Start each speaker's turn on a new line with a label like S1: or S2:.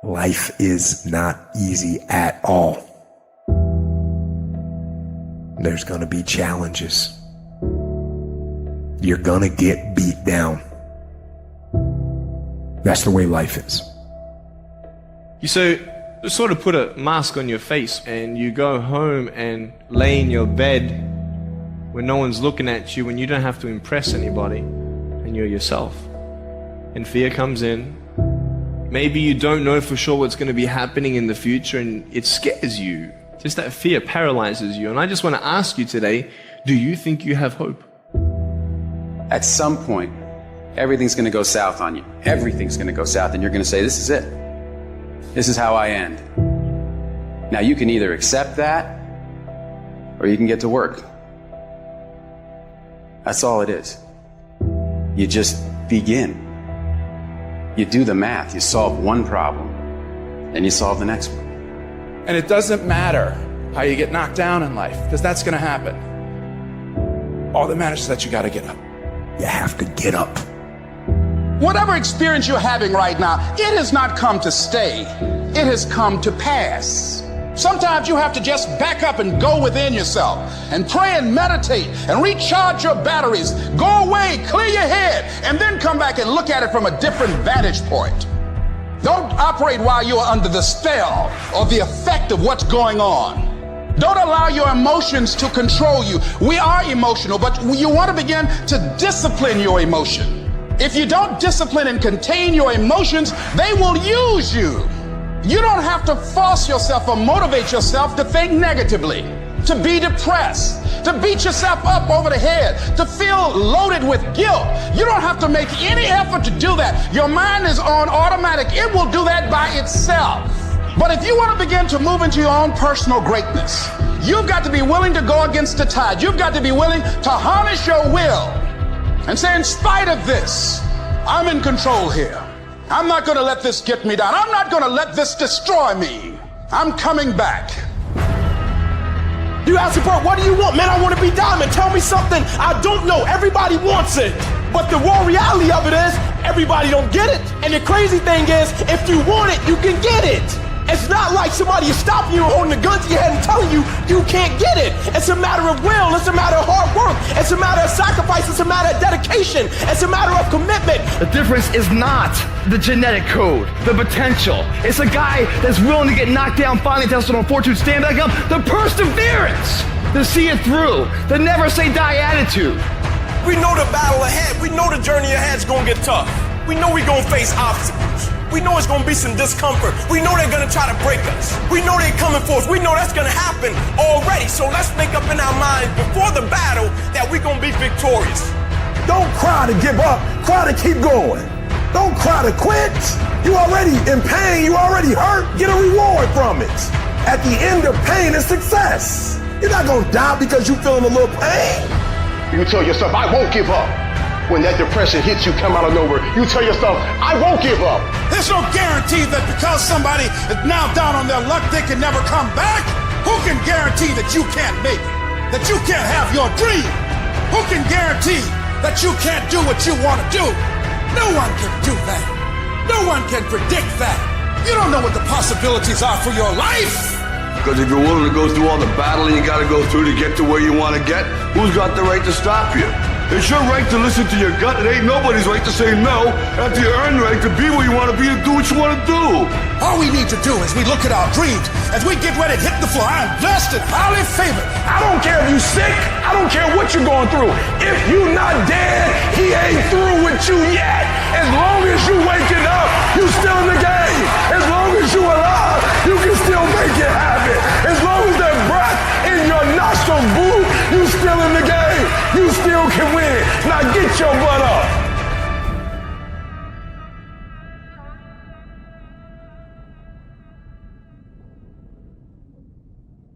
S1: Life is not easy at all. There's gonna be challenges. You're gonna get beat down. That's the way life is.
S2: You sort of put a mask on your face and you go home and lay in your bed when no one's looking at you and you don't have to impress anybody and you're yourself. And fear comes in. Maybe you don't know for sure what's going to be happening in the future and it scares you. Just that fear paralyzes you. And I just want to ask you today, do you think you have hope?
S3: At some point, everything's going to go south on you. Everything's going to go south and you're going to say, this is it. This is how I end. Now you can either accept that or you can get to work. That's all it is. You just begin. You do the math, you solve one problem, then you solve the next one.
S4: And it doesn't matter how you get knocked down in life, because that's going to happen. All that matters is that you got to get up.
S1: You have to get up.
S5: Whatever experience you're having right now, it has not come to stay. It has come to pass. Sometimes you have to just back up and go within yourself and pray and meditate and recharge your batteries. Go away, clear your head, and then come back and look at it from a different vantage point. Don't operate while you are under the spell or the effect of what's going on. Don't allow your emotions to control you. We are emotional, but you want to begin to discipline your emotion. If you don't discipline and contain your emotions, they will use you. You don't have to force yourself or motivate yourself to think negatively, to be depressed, to beat yourself up over the head, to feel loaded with guilt. You don't have to make any effort to do that. Your mind is on automatic. It will do that by itself. But if you want to begin to move into your own personal greatness, you've got to be willing to go against the tide. You've got to be willing to harness your will and say, in spite of this, I'm in control here. I'm not going to let this get me down. I'm not going to let this destroy me. I'm coming back.
S6: You ask me, bro, what do you want? Man, I want to be Diamond. Tell me something I don't know. Everybody wants it. But the raw reality of it is, everybody don't get it. And the crazy thing is, if you want it, you can get it. It's not like somebody is stopping you and holding the gun to your head and telling you you can't get it. It's a matter of will. It's a matter of hard work. It's a matter of sacrifice. It's a matter of dedication. It's a matter of commitment.
S7: The difference is not the genetic code, the potential. It's a guy that's willing to get knocked down, finally tested on fortune, stand back up. The perseverance to see it through. The never say die attitude.
S6: We know the battle ahead. We know the journey ahead is going to get tough. We know we're going to face obstacles. We know it's going to be some discomfort. We know they're going to try to break us. We know they're coming for us. We know that's going to happen already. So let's make up in our minds before the battle that we're going to be victorious.
S8: Don't cry to give up. Cry to keep going. Don't cry to quit. You already in pain. You already hurt. Get a reward from it. At the end of pain is success. You're not going to die because you're feeling a little pain.
S9: You tell yourself, I won't give up. When that depression hits you, come out of nowhere, you tell yourself, I won't give up.
S5: There's no guarantee that because somebody is now down on their luck, they can never come back. Who can guarantee that you can't make it? That you can't have your dream? Who can guarantee that you can't do what you want to do? No one can do that. No one can predict that. You don't know what the possibilities are for your life.
S10: Because if you're willing to go through all the battle you got to go through to get to where you want to get, who's got the right to stop you? It's your right to listen to your gut. It ain't nobody's right to say no. After you earn the right to be where you want to be and do what you want to do.
S5: All we need to do is we look at our dreams as we get ready to hit the floor. I'm blessed and highly favored.
S8: I don't care if you sick. I don't care what you're going through. If you not dead, he ain't through with you yet. As long as you waking up, you still in the game. As long as you alive, you can still make it happen. As long as that breath in your nostrils, boo, you still in the game. You still can win. Now get your butt up.